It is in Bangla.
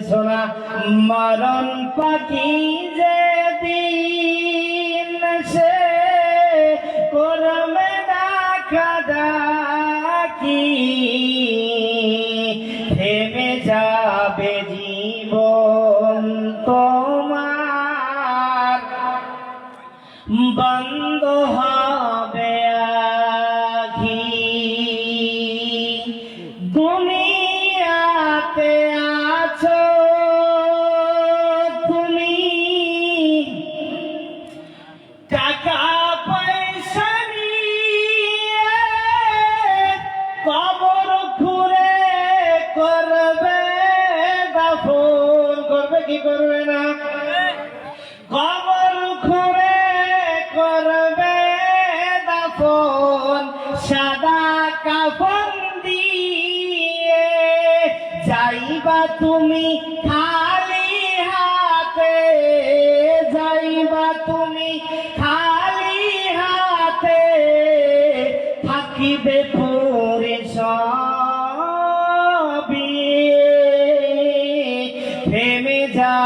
সোনা মরণ পাখি যে দিন সে করমে ডাকা ডাকি থেমে যাবে জীবন তোমার বন্ধ হবে আখি দুনিয়াতে আছো তুমি টাকা পয়সা নিয়ে কবর খুঁড়ে করবে দাফন করবে কি করবে না কবর খুঁড়ে করবে দাফন সাদা কাফন দিয়ে যাইবা তুমি খালি হাতে যাইবা তুমি খালি হাতে থাকিবে পরে সবই থেমে যা